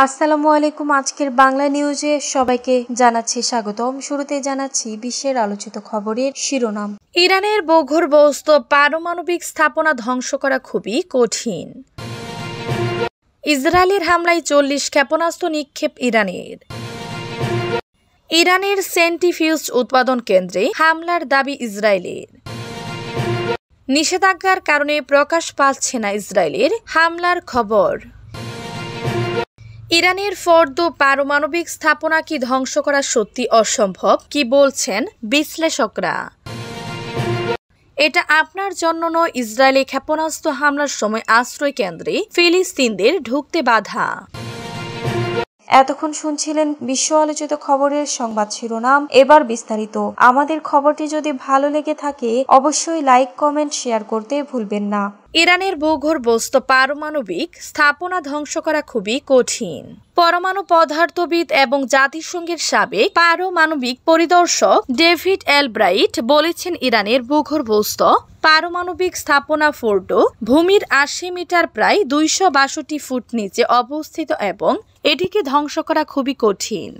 আসসালামু আলাইকুম। আজকের বাংলা নিউজে সবাইকে জানাচ্ছি স্বাগতম। শুরুতে জানাচ্ছি বিশ্বের আলোচিত খবরের শিরোনাম। ইরানের ভূগর্ভস্থ পারমাণবিক স্থাপনা ধ্বংস করা খুবই কঠিন। ইসরায়েলের হামলায় 40 ক্ষেপণাস্ত্র নিক্ষেপ ইরানের। ইরানের সেন্ট্রিফিউজ উৎপাদন কেন্দ্রে হামলার দাবি ইসরায়েলের। নিষেধাজ্ঞার কারণে প্রকাশ পাচ্ছে না ইসরায়েলের হামলার খবর। ইরানের ফর্দো পারমাণবিক স্থাপনা কি ধ্বংস করা সত্যি অসম্ভব, কি বলছেন বিশ্লেষকরা? এটা আপনার জন্য নয়। ইসরায়েলি ক্ষেপণাস্ত্র হামলার সময় আশ্রয় কেন্দ্রে ফিলিস্তিনদের ঢুকতে বাধা। এতক্ষণ শুনছিলেন বিশ্ব আলোচিত খবরের সংবাদ শিরোনাম। এবার বিস্তারিত। আমাদের খবরটি যদি ভালো লেগে থাকে অবশ্যই লাইক, কমেন্ট, শেয়ার করতে ভুলবেন না। ইরানের ভূগর্ভস্থ পারমাণবিক স্থাপনা ধ্বংস করা খুবই কঠিন। পরমাণু পদার্থবিদ এবং জাতিসংঘের সাবেক পারমাণবিক পরিদর্শক ডেভিড এলব্রাইট বলেছেন, ইরানের ভূগর্ভস্থ পারমাণবিক স্থাপনা ফোর্ডো ভূমির 80 মিটার প্রায় 262 ফুট নিচে অবস্থিত এবং এটিকে ধ্বংস করা খুবই কঠিন।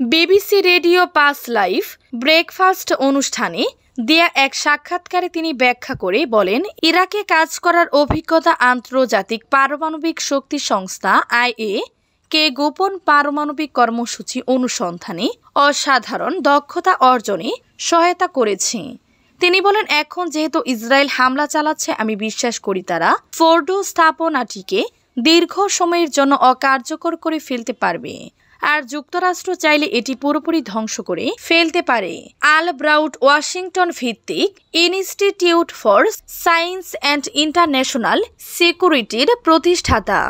বিবিসি রেডিও 5 লাইভ ব্রেকফাস্ট অনুষ্ঠানে দেয়া এক সাক্ষাৎকারে তিনি ব্যাখ্যা করে বলেন, ইরাকে কাজ করার অভিজ্ঞতা আন্তর্জাতিক পারমাণবিক শক্তি সংস্থা আইএ কে গোপন পারমাণবিক কর্মসূচি অনুসন্ধানে অসাধারণ দক্ষতা অর্জনে সহায়তা করেছে। তিনি বলেন, এখন যেহেতু ইসরায়েল হামলা চালাচ্ছে, আমি বিশ্বাস করি তারা ফোর্ডো স্থাপনাটিকে দীর্ঘ সময়ের জন্য অকার্যকর করে ফেলতে পারবে, আর যুক্তরাষ্ট্র চাইলে এটি পুরোপুরি ধ্বংস করে ফেলতে পারে। আল ব্রাউট ওয়াশিংটন ভিত্তিক institute for science and international সিকিউরিটির প্রতিষ্ঠাতা।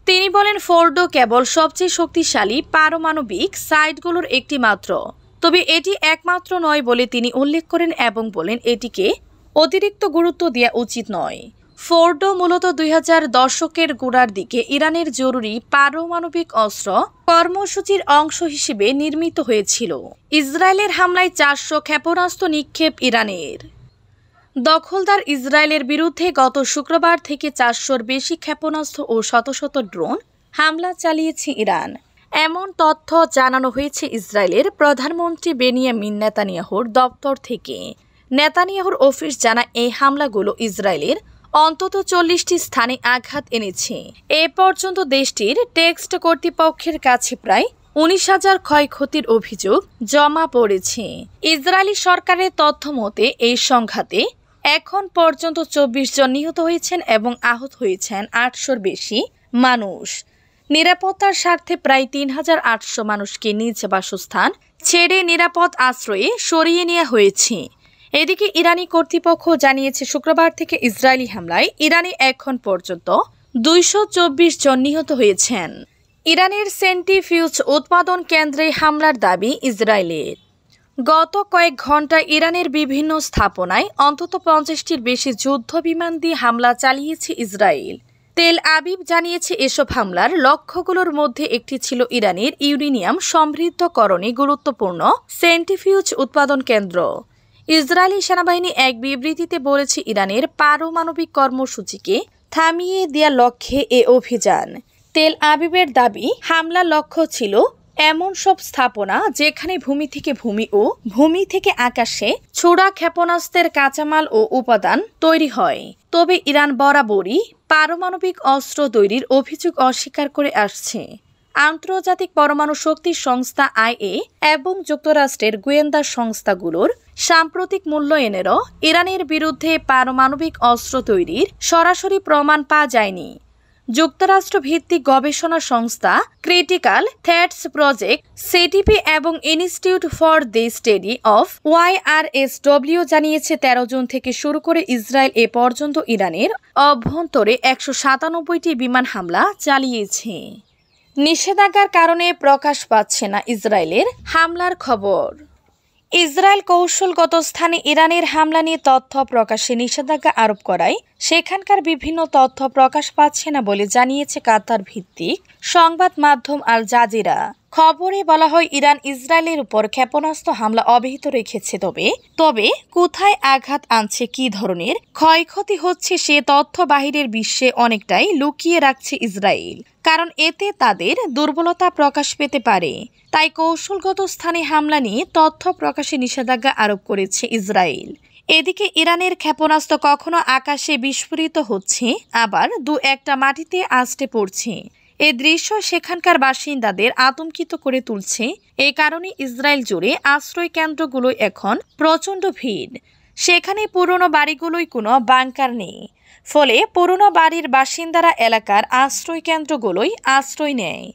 তিনি বলেন, ফোর্ডো কেবল সবচেয়ে শক্তিশালী পারমাণবিক সাইটগুলোর একটি মাত্র, তবে এটি একমাত্র নয় বলে তিনি উল্লেখ করেন এবং বলেন এটিকে অতিরিক্ত গুরুত্ব দেওয়া উচিত নয়। ফোর্ডো মূলত 2000 দশকের গোড়ার দিকে ইরানের জরুরি পারমাণবিক অস্ত্র কর্মসূচির অংশ হিসেবে নির্মিত হয়েছিল। ইসরায়েলের হামলায় 400 ক্ষেপণাস্ত্র নিক্ষেপ ইরানের। দখলদার ইসরায়েলের বিরুদ্ধে গত শুক্রবার থেকে 400-র বেশি ক্ষেপণাস্ত্র ও শত শত ড্রোন হামলা চালিয়েছে ইরান। এমন তথ্য জানানো হয়েছে ইসরায়েলের প্রধানমন্ত্রী বেনিয়ামিন নেতানিয়াহুর দপ্তর থেকে। নেতানিয়াহুর অফিস জানায়, এই হামলাগুলো ইসরায়েলের অন্তত 40টি স্থানে আঘাত এনেছে। এ পর্যন্ত দেশটির টেক্সট কর্তৃপক্ষের কাছে প্রায় 19,000 ক্ষয়ক্ষতির অভিযোগ জমা পড়েছে। ইসরায়েলি সরকারের তথ্য মতে এই সংঘাতে এখন পর্যন্ত 24 জন নিহত হয়েছেন এবং আহত হয়েছেন 800-র বেশি মানুষ। নিরাপত্তার স্বার্থে প্রায় 3,800 মানুষকে নিজ বাসস্থান ছেড়ে নিরাপদ আশ্রয়ে সরিয়ে নেওয়া হয়েছে। এদিকে ইরানি কর্তৃপক্ষ জানিয়েছে, শুক্রবার থেকে ইসরায়েলি হামলায় ইরানে এখন পর্যন্ত 224 জন নিহত হয়েছেন। ইরানের সেন্ট্রিফিউজ উৎপাদন কেন্দ্রে হামলার দাবি ইসরায়েলের। গত কয়েক ঘণ্টায় ইরানের বিভিন্ন স্থাপনায় অন্তত 50টির বেশি যুদ্ধ বিমান দিয়ে হামলা চালিয়েছে ইসরায়েল। তেল আবিব জানিয়েছে, এসব হামলার লক্ষ্যগুলোর মধ্যে একটি ছিল ইরানের ইউরেনিয়াম সমৃদ্ধকরণে গুরুত্বপূর্ণ সেন্ট্রিফিউজ উৎপাদন কেন্দ্র। ইসরায়েলি সেনাবাহিনী এক বিবৃতিতে বলেছে, ইরানের পারমাণবিক কর্মসূচিকে থামিয়ে দেওয়ার লক্ষ্যে এ অভিযান। তেল আবিবের দাবি, হামলার লক্ষ্য ছিল এমন সব স্থাপনা যেখানে ভূমি থেকে ভূমি ও ভূমি থেকে আকাশে ছোড়া ক্ষেপণাস্ত্রের কাঁচামাল ও উপাদান তৈরি হয়। তবে ইরান বরাবরই পারমাণবিক অস্ত্র তৈরির অভিযোগ অস্বীকার করে আসছে। আন্তর্জাতিক পরমাণু শক্তি সংস্থা আইএ এবং যুক্তরাষ্ট্রের গোয়েন্দা সংস্থাগুলোর সাম্প্রতিক মূল্যায়নেরও ইরানের বিরুদ্ধে পারমাণবিক অস্ত্র তৈরির সরাসরি প্রমাণ পাওয়া যায়নি। যুক্তরাষ্ট্র ভিত্তিক গবেষণা সংস্থা ক্রিটিক্যাল থ্রেটস প্রজেক্ট সিটিপি এবং institute for the study of ওয়াইআরএসডব্লিউ জানিয়েছে, 13 জুন থেকে শুরু করে ইসরায়েল এ পর্যন্ত ইরানের অভ্যন্তরে 197টি বিমান হামলা চালিয়েছে। নিষেধাজ্ঞার কারণে প্রকাশ পাচ্ছে না ইসরায়েলের হামলার খবর। ইসরায়েল কৌশলগত স্থানে ইরানের হামলা নিয়ে তথ্য প্রকাশে নিষেধাজ্ঞা আরোপ করায় সেখানকার বিভিন্ন তথ্য প্রকাশ পাচ্ছে না বলে জানিয়েছে কাতার ভিত্তিক সংবাদ মাধ্যম আল জাজিরা। খবরে বলা হয় ইরান ইসরায়েলের উপর ক্ষেপণাস্ত্র হামলা অব্যাহত রেখেছে। তবে কোথায় আঘাত আনছে, কী ধরনের ক্ষয়ক্ষতি হচ্ছে সে তথ্য বাহিরের বিশ্বে অনেকটাই লুকিয়ে রাখছে ইসরায়েল, কারণ এতে তাদের দুর্বলতা প্রকাশ পেতে পারে। তাই কৌশলগত স্থানে হামলা নিয়ে তথ্য প্রকাশে নিষেধাজ্ঞা আরোপ করেছে ইসরায়েল। এদিকে ইরানের ক্ষেপণাস্ত্র কখনো আকাশে বিস্ফোরিত হচ্ছে, আবার দু একটা মাটিতে আছড়ে পড়ছে। এই দৃশ্য সেখানকার বাসিন্দাদের আতঙ্কিত করে তুলছে। এই কারণে ইসরায়েল জুড়ে আশ্রয় কেন্দ্রগুলো এখন প্রচণ্ড ভিড়। সেখানে পুরনো বাড়িগুলোয় কোনো বাংকার নেই, ফলে পুরনো বাড়ির বাসিন্দারা এলাকার আশ্রয় কেন্দ্রগুলোয় আশ্রয় নেয়।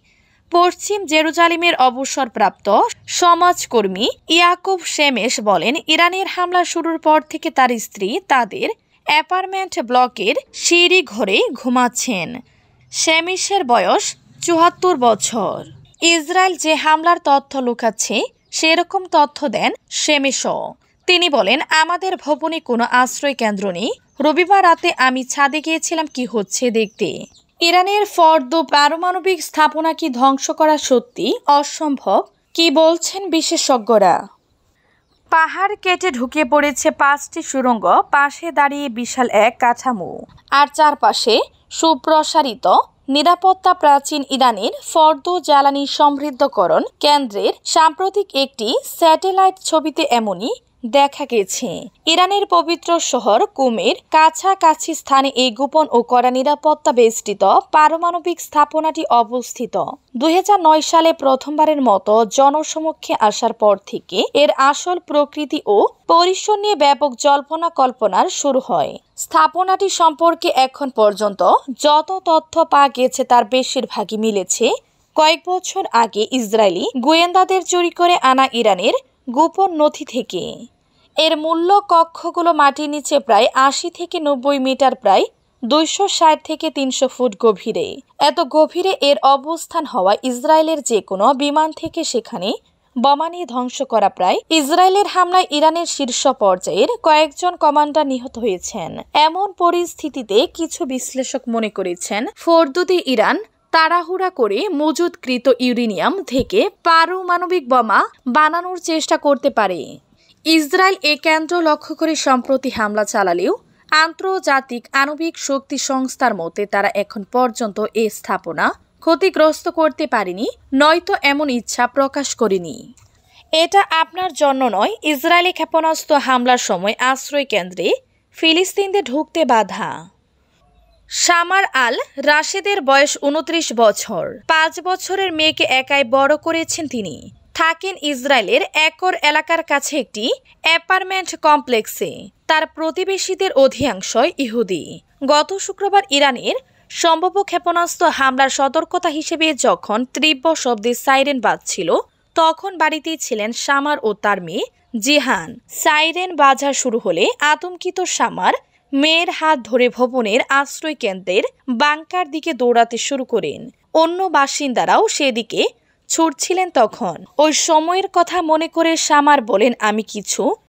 পশ্চিম জেরুজালেমের অবসরপ্রাপ্ত সমাজকর্মী ইয়াকুব শেমেশ বলেন, ইরানের হামলা শুরুর পর থেকে তার স্ত্রী তাদের অ্যাপার্টমেন্ট ব্লকের সিঁড়ি ঘরে ঘুমাচ্ছেন। শেমেশের বয়স ৭৪ বছর। ইসরায়েল যে হামলার তথ্য লুকাচ্ছে সেরকম তথ্য দেন শেমেশও। তিনি বলেন, আমাদের ভবনে কোনো আশ্রয় কেন্দ্র নেই। রবিবার রাতে আমি ছাদে গিয়েছিলাম কি হচ্ছে দেখতে। ইরানের ফর্দো পারমাণবিক স্থাপনা কি ধ্বংস করা সত্যি অসম্ভব? কি বলছেন বিশেষজ্ঞরা? পাহাড় কেটে ঢুকে পড়েছে 5টি সুড়ঙ্গ, পাশে দাঁড়িয়ে বিশাল এক কাঠামো, আর চারপাশে সুপ্রসারিত নিরাপত্তা। প্রাচীন ইরানের ফর্দো জ্বালানি সমৃদ্ধকরণ কেন্দ্রের সাম্প্রতিক একটি স্যাটেলাইট ছবিতে এমনই দেখা গেছে। ইরানের পবিত্র শহর কুমের কাছাকাছি স্থানে এই গোপন ও কড়া নিরাপত্তা বেষ্টিত পারমাণবিক স্থাপনাটি অবস্থিত। 2009 সালে প্রথমবারের মতো জনসমক্ষে আসার পর থেকে এর আসল প্রকৃতি ও পরিসর নিয়ে ব্যাপক জল্পনা কল্পনার শুরু হয়। স্থাপনাটি সম্পর্কে এখন পর্যন্ত যত তথ্য পাওয়া গেছে তার বেশিরভাগই মিলেছে কয়েক বছর আগে ইসরায়েলি গোয়েন্দাদের চুরি করে আনা ইরানের গোপন নথি থেকে। এর মূল্য কক্ষগুলো মাটির নিচে প্রায় 80 থেকে 90 মিটার, প্রায় 260 থেকে 300 ফুট গভীরে। এত গভীরে এর অবস্থান হওয়া ইসরায়েলের যে কোনো বিমান থেকে সেখানে বোমা নিয়ে ধ্বংস করা প্রায়। ইসরায়েলের হামলায় ইরানের শীর্ষ পর্যায়ের কয়েকজন কমান্ডার নিহত হয়েছেন। এমন পরিস্থিতিতে কিছু বিশ্লেষক মনে করেছেন ফর্দোতে ইরান তাড়াহুড়া করে মজুতকৃত ইউরেনিয়াম থেকে পারমাণবিক বোমা বানানোর চেষ্টা করতে পারে। ইসরায়েল এ কেন্দ্র লক্ষ্য করে সম্প্রতি হামলা চালালেও আন্তর্জাতিক আণবিক শক্তি সংস্থার মতে তারা এখন পর্যন্ত এ স্থাপনা ক্ষতিগ্রস্ত করতে পারেনি, নয়তো এমন ইচ্ছা প্রকাশ করেনি। এটা আপনার জন্য নয়। ইসরায়েলি ক্ষেপণাস্ত্র হামলার সময় আশ্রয় কেন্দ্রে ফিলিস্তিনদের ঢুকতে বাধা। সামার আল রাশেদের বয়স 29 বছর। 5 বছরের মেয়েকে একাই বড় করেছেন তিনি। থাকেন ইসরায়েলের একর এলাকার কাছে একটি অ্যাপার্টমেন্ট কমপ্লেক্সে। তার প্রতিবেশীদের অধিকাংশই ইহুদি। গত শুক্রবার ইরানের সম্ভাব্য ক্ষেপণাস্ত্র হামলার সতর্কতা হিসেবে যখন তীব্র শব্দে সাইরেন বাজছিল, তখন বাড়িতেই ছিলেন সামার ও তার মেয়ে জিহান। সাইরেন বাজা শুরু হলে আতঙ্কিত সামার মেয়ের হাত ধরে ভবনের আশ্রয় কেন্দ্রের বাংকার দিকে দৌড়াতে শুরু করেন। অন্য বাসিন্দারাও সেদিকে ছুটছিলেন। তখন ওই সময়ের কথা মনে করে সামার বলেন, আমি কিছু